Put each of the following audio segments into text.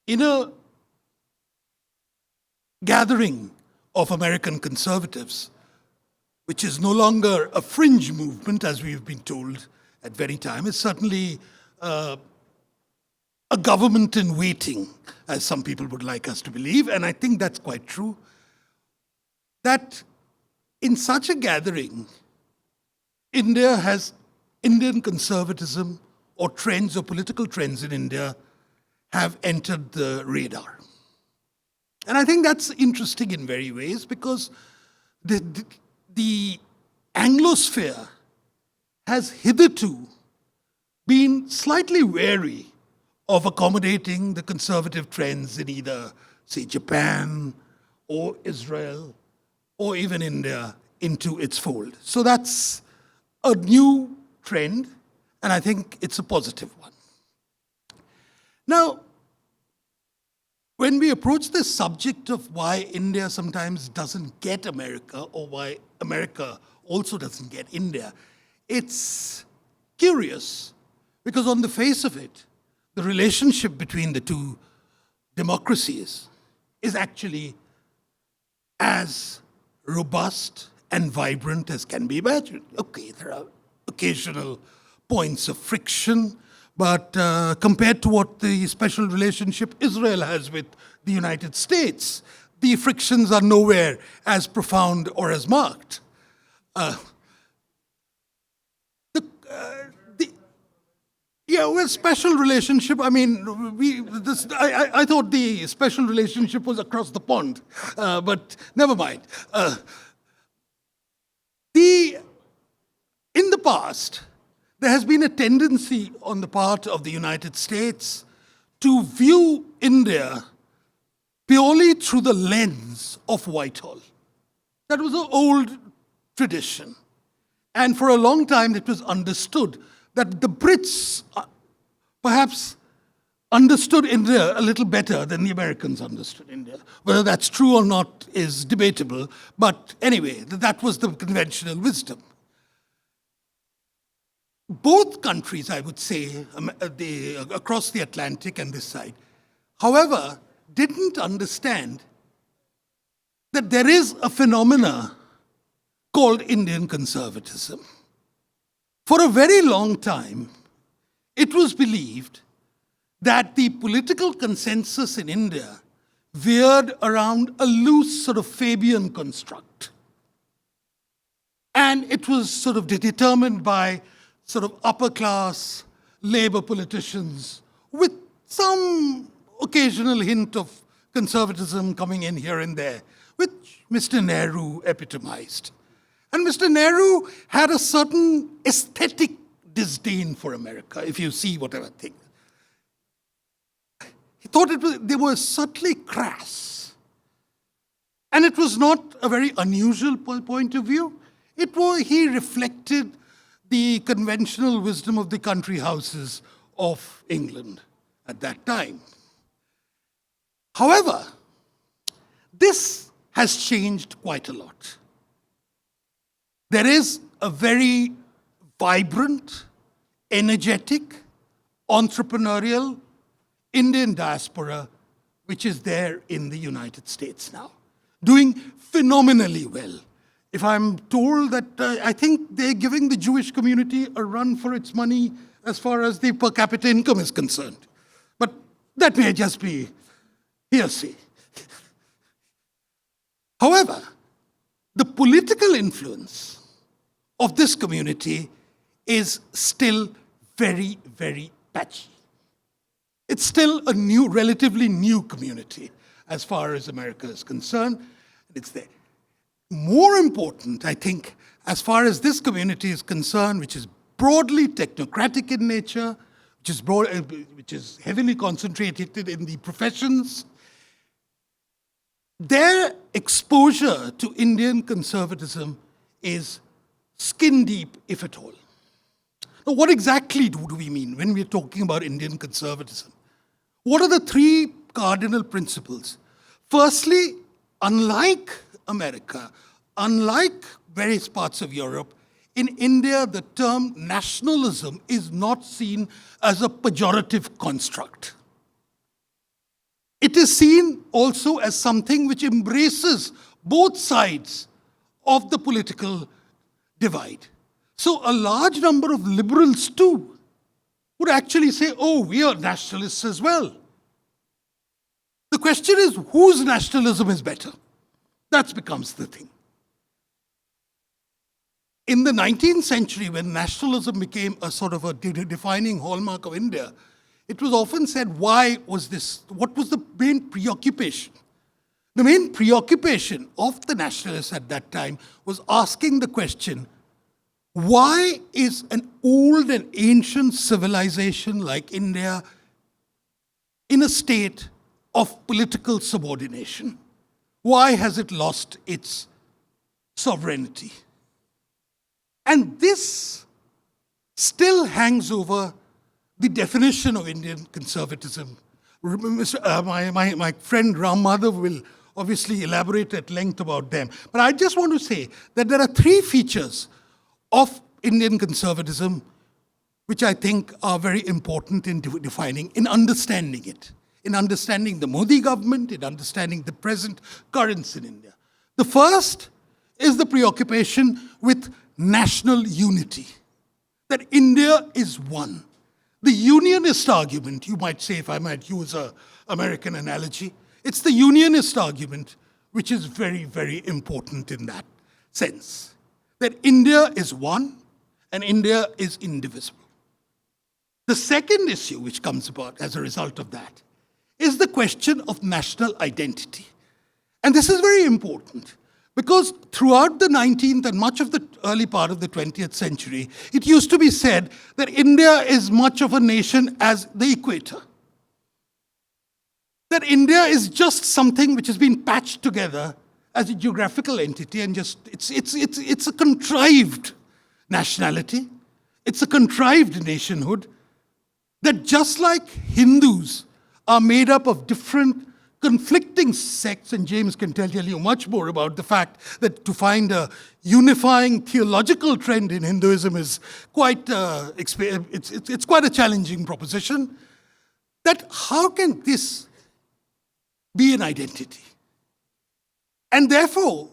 in a gathering of American conservatives, which is no longer a fringe movement, as we've been told at very time. It's certainly a government in waiting, as some people would like us to believe, and I think that's quite true, that in such a gathering, Indian conservatism or trends or political trends in India have entered the radar. And I think that's interesting in very ways because the Anglosphere has hitherto been slightly wary of accommodating the conservative trends in either, say, Japan or Israel or even India into its fold. So that's a new trend, and I think it's a positive one. Now, when we approach this subject of why India sometimes doesn't get America or why America also doesn't get India, it's curious because on the face of it, the relationship between the two democracies is actually as robust and vibrant as can be imagined. Okay, there are occasional points of friction, but compared to what the special relationship Israel has with the United States, the frictions are nowhere as profound or as marked. Special relationship, I mean, I thought the special relationship was across the pond, but never mind. In the past, there has been a tendency on the part of the United States to view India purely through the lens of Whitehall. That was an old tradition. And for a long time, it was understood that the Brits perhaps understood India a little better than the Americans understood India. Whether that's true or not is debatable, but anyway, that was the conventional wisdom. Both countries, I would say, across the Atlantic and this side, however, didn't understand that there is a phenomena called Indian conservatism. For a very long time, it was believed that the political consensus in India veered around a loose sort of Fabian construct. And it was sort of determined by sort of upper class labor politicians with some occasional hint of conservatism coming in here and there, which Mr. Nehru epitomized. And Mr. Nehru had a certain aesthetic disdain for America, if you see whatever thing. He thought they were subtly crass. And it was not a very unusual point of view. He reflected the conventional wisdom of the country houses of England at that time. However, this has changed quite a lot. There is a very vibrant, energetic, entrepreneurial Indian diaspora which is there in the United States now, doing phenomenally well. If I'm told that I think they're giving the Jewish community a run for its money as far as the per capita income is concerned. But that may just be hearsay. However, the political influence of this community is still very, very patchy. It's still a relatively new community as far as America is concerned. It's there. More important, I think, as far as this community is concerned, which is broadly technocratic in nature, which is heavily concentrated in the professions, their exposure to Indian conservatism is skin deep, if at all. Now, what exactly do we mean when we're talking about Indian conservatism? What are the three cardinal principles? Firstly, unlike America, unlike various parts of Europe, in India, the term nationalism is not seen as a pejorative construct. it is seen also as something which embraces both sides of the political divide. So a large number of liberals too would actually say, oh, we are nationalists as well. The question is, whose nationalism is better? That becomes the thing. In the 19th century, when nationalism became a sort of a defining hallmark of India, it was often said, why was this? What was the main preoccupation? The main preoccupation of the nationalists at that time was asking the question, why is an old and ancient civilization like India in a state of political subordination? Why has it lost its sovereignty? And this still hangs over the definition of Indian conservatism. My friend Ram Madhav will obviously elaborate at length about them. But I just want to say that there are three features of Indian conservatism which I think are very important in defining, in understanding it, in understanding the Modi government, in understanding the present currents in India. The first is the preoccupation with national unity, that India is one. The unionist argument, you might say, if I might use an American analogy, it's the unionist argument which is very, very important in that sense, that India is one and India is indivisible. The second issue which comes about as a result of that is the question of national identity. And this is very important because throughout the 19th and much of the early part of the 20th century, it used to be said that India is much of a nation as the equator. That India is just something which has been patched together as a geographical entity and just, it's a contrived nationality. It's a contrived nationhood that just like Hindus are made up of different conflicting sects, and James can tell you much more about the fact that to find a unifying theological trend in Hinduism is quite, it's quite a challenging proposition, that how can this be an identity? And therefore,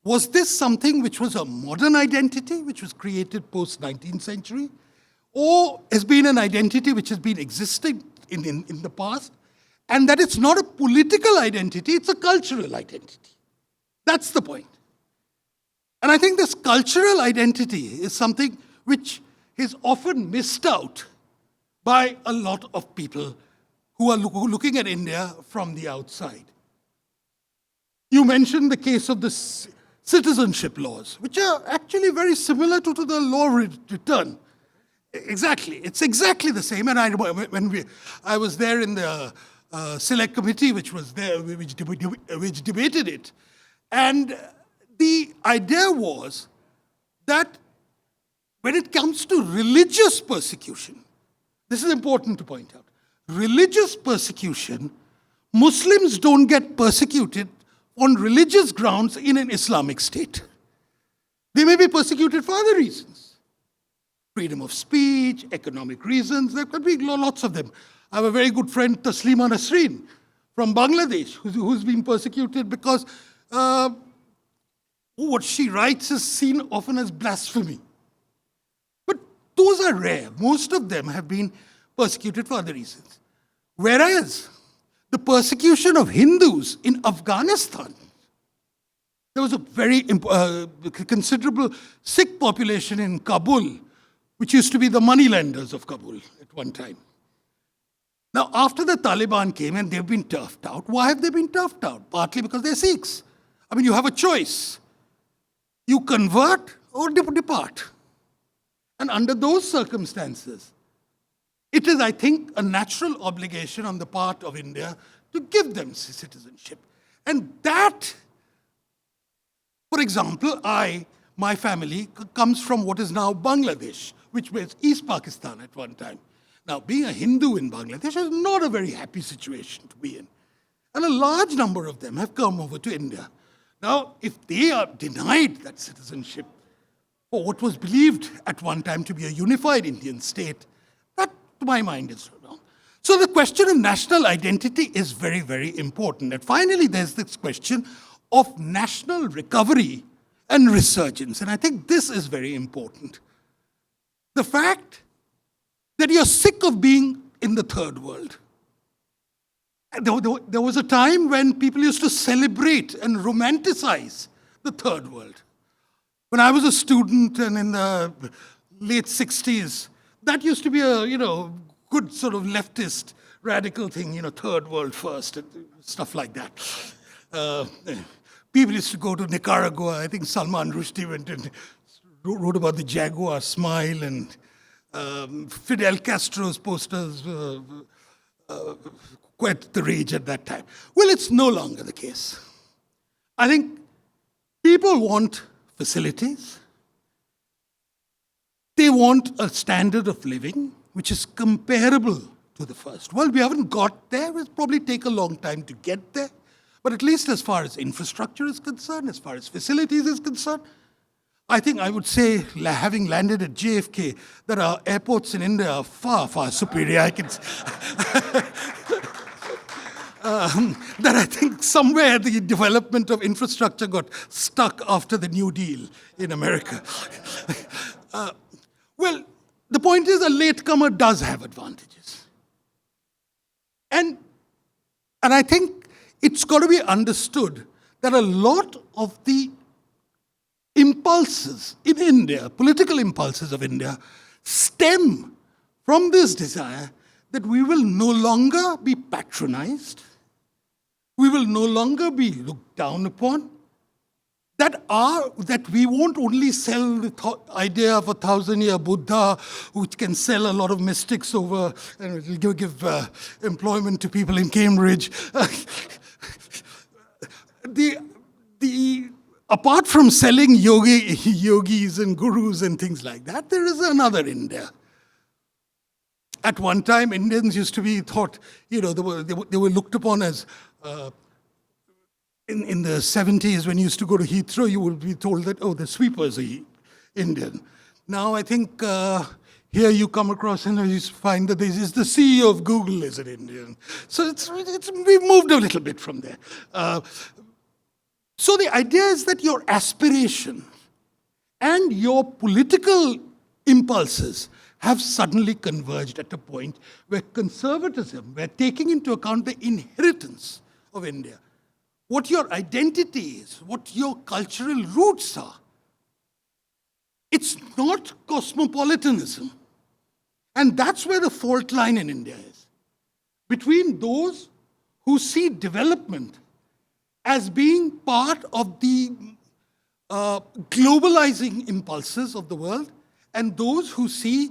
was this something which was a modern identity, which was created post-19th century, or has been an identity which has been existing in the past, and that it's not a political identity, it's a cultural identity. That's the point. And I think this cultural identity is something which is often missed out by a lot of people who are looking at India from the outside. You mentioned the case of the citizenship laws, which are actually very similar to the law return. Exactly, it's exactly the same. And I was there in the select committee, which was there, which debated it, and the idea was that when it comes to religious persecution, this is important to point out. Religious persecution, Muslims don't get persecuted on religious grounds in an Islamic state. They may be persecuted for other reasons. Freedom of speech, economic reasons, there could be lots of them. I have a very good friend, Taslima Nasreen, from Bangladesh, who's been persecuted because what she writes is seen often as blasphemy. But those are rare. Most of them have been persecuted for other reasons. Whereas the persecution of Hindus in Afghanistan, there was a very considerable Sikh population in Kabul, which used to be the moneylenders of Kabul at one time. Now, after the Taliban came and they've been turfed out, why have they been turfed out? Partly because they're Sikhs. I mean, you have a choice. You convert or depart. And under those circumstances, it is, I think, a natural obligation on the part of India to give them citizenship. And that, for example, my family comes from what is now Bangladesh, which was East Pakistan at one time. Now, being a Hindu in Bangladesh is not a very happy situation to be in. And a large number of them have come over to India. Now, if they are denied that citizenship for what was believed at one time to be a unified Indian state, that, to my mind, is wrong. So the question of national identity is very, very important. And finally, there's this question of national recovery and resurgence. And I think this is very important. The fact that you're sick of being in the third world. There was a time when people used to celebrate and romanticize the third world. When I was a student and in the late 60s, that used to be a, good sort of leftist radical thing, third world first, and stuff like that. People used to go to Nicaragua. I think Salman Rushdie went and wrote about the Jaguar smile, and Fidel Castro's posters quite the rage at that time. Well, it's no longer the case. I think people want facilities. They want a standard of living which is comparable to the first. Well, we haven't got there. It'll probably take a long time to get there. But at least as far as infrastructure is concerned, as far as facilities is concerned, I think I would say, having landed at JFK, that our airports in India are far, far superior. I can that I think somewhere the development of infrastructure got stuck after the New Deal in America. Well, the point is a latecomer does have advantages. And I think it's got to be understood that a lot of the impulses in India, political impulses of India, stem from this desire that we will no longer be patronized, we will no longer be looked down upon, that we won't only sell the idea of a 1,000-year Buddha, which can sell a lot of mystics over, and it'll give employment to people in Cambridge. Apart from selling yogis and gurus and things like that, there is another India. At one time, Indians used to be thought, they were looked upon as, in the 70s, when you used to go to Heathrow, you would be told that, the sweepers are Indian. Now, I think here you come across and you find that the CEO of Google is an Indian. So we've moved a little bit from there. So the idea is that your aspiration and your political impulses have suddenly converged at a point where conservatism, where taking into account the inheritance of India, what your identity is, what your cultural roots are, it's not cosmopolitanism. And that's where the fault line in India is. Between those who see development as being part of the globalizing impulses of the world, and those who see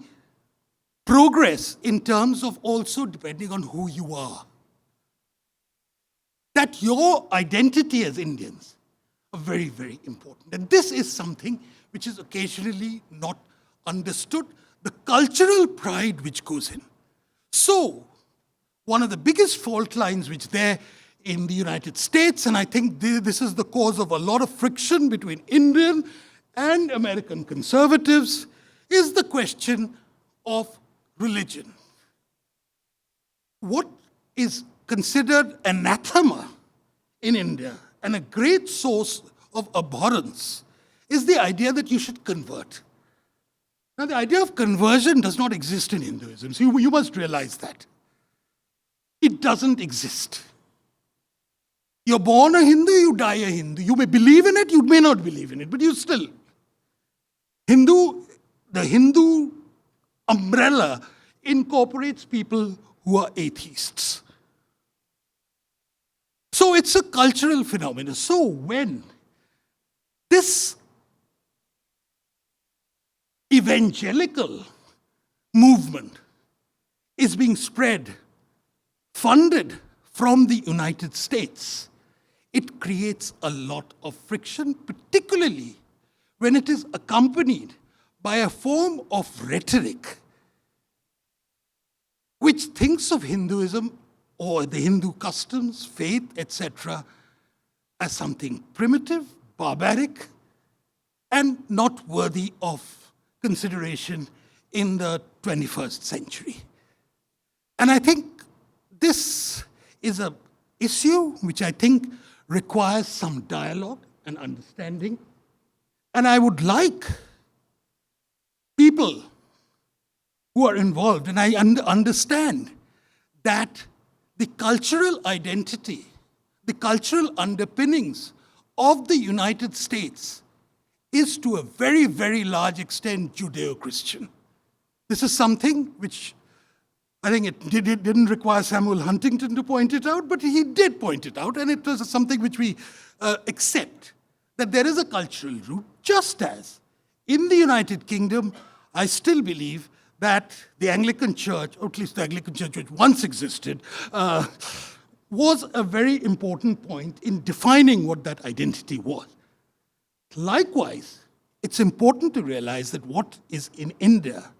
progress in terms of also depending on who you are. That your identity as Indians are very, very important. And this is something which is occasionally not understood, the cultural pride which goes in. So, one of the biggest fault lines which there in the United States, and I think this is the cause of a lot of friction between Indian and American conservatives, is the question of religion. What is considered anathema in India and a great source of abhorrence is the idea that you should convert. Now, the idea of conversion does not exist in Hinduism. So you must realize that. It doesn't exist. You're born a Hindu, you die a Hindu. You may believe in it, you may not believe in it, but you still. The Hindu umbrella incorporates people who are atheists. So it's a cultural phenomenon. So when this evangelical movement is being spread, funded from the United States, it creates a lot of friction, particularly when it is accompanied by a form of rhetoric which thinks of Hinduism or the Hindu customs, faith, etc., as something primitive, barbaric, and not worthy of consideration in the 21st century. And I think this is an issue which I think requires some dialogue and understanding. And I would like people who are involved, and I understand that the cultural identity, the cultural underpinnings of the United States is to a very, very large extent Judeo-Christian. This is something which I think it didn't require Samuel Huntington to point it out, but he did point it out, and it was something which we accept, that there is a cultural root, just as in the United Kingdom, I still believe that the Anglican Church, or at least the Anglican Church which once existed, was a very important point in defining what that identity was. Likewise, it's important to realize that what is in India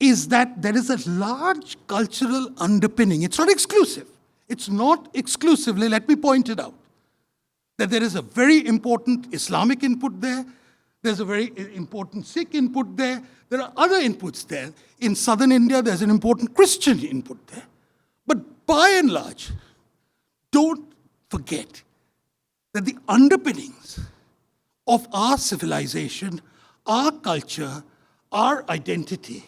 is that there is a large cultural underpinning. It's not exclusive. It's not exclusively, let me point it out, that there is a very important Islamic input there, there's a very important Sikh input there, there are other inputs there. In southern India, there's an important Christian input there. But by and large, don't forget that the underpinnings of our civilization, our culture, our identity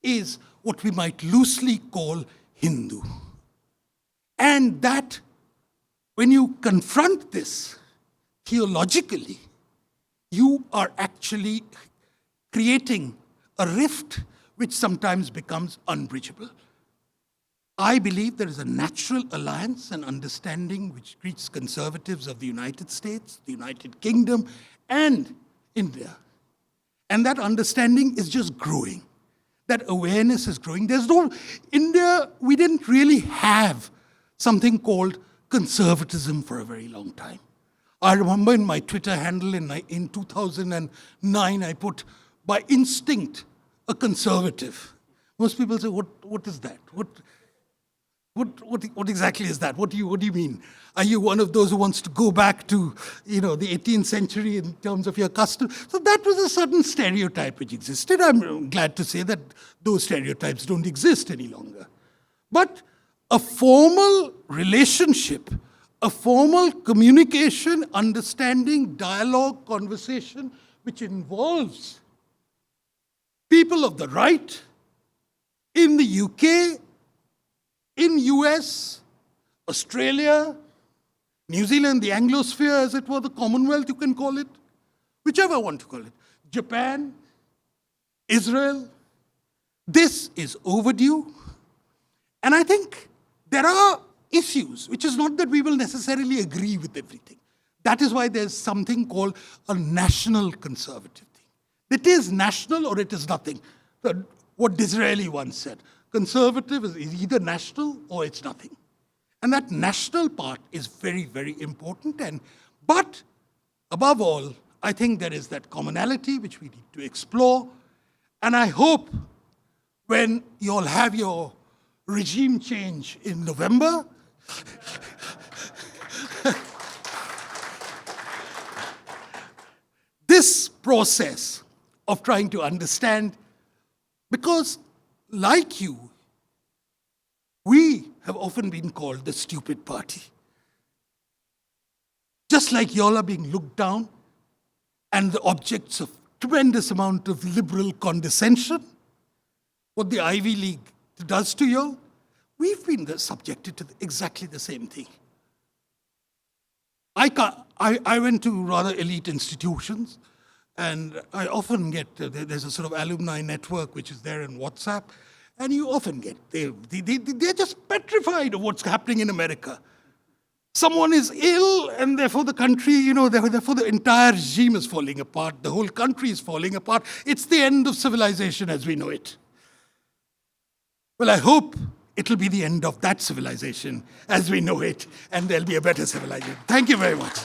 is what we might loosely call Hindu. And that when you confront this theologically, you are actually creating a rift which sometimes becomes unbridgeable. I believe there is a natural alliance and understanding which greets conservatives of the United States, the United Kingdom, and India. And that understanding is just growing. That awareness is growing. India, we didn't really have something called conservatism for a very long time. I remember in my Twitter handle in 2009, I put, by instinct, a conservative. Most people say, what is that? What exactly is that? What do you mean? Are you one of those who wants to go back to, the 18th century in terms of your custom? So that was a certain stereotype which existed. I'm glad to say that those stereotypes don't exist any longer. But a formal relationship, a formal communication, understanding, dialogue, conversation, which involves people of the right in the UK, in US, Australia, New Zealand, the Anglosphere, as it were, the Commonwealth, you can call it, whichever you want to call it, Japan, Israel. This is overdue. And I think there are issues, which is not that we will necessarily agree with everything. That is why there's something called a national conservative thing. It is national or it is nothing. What Disraeli once said. Conservative is either national or it's nothing. And that national part is very, very important. But above all, I think there is that commonality which we need to explore. And I hope when you all have your regime change in November, this process of trying to understand, because like you, we have often been called the stupid party. Just like y'all are being looked down and the objects of tremendous amount of liberal condescension, what the Ivy League does to y'all, we've been subjected to exactly the same thing. I went to rather elite institutions, and I often get, there's a sort of alumni network which is there in WhatsApp, and you often get, they're just petrified of what's happening in America. Someone is ill, and therefore the country, therefore the entire regime is falling apart, the whole country is falling apart. It's the end of civilization as we know it. Well, I hope it'll be the end of that civilization as we know it, and there'll be a better civilization. Thank you very much.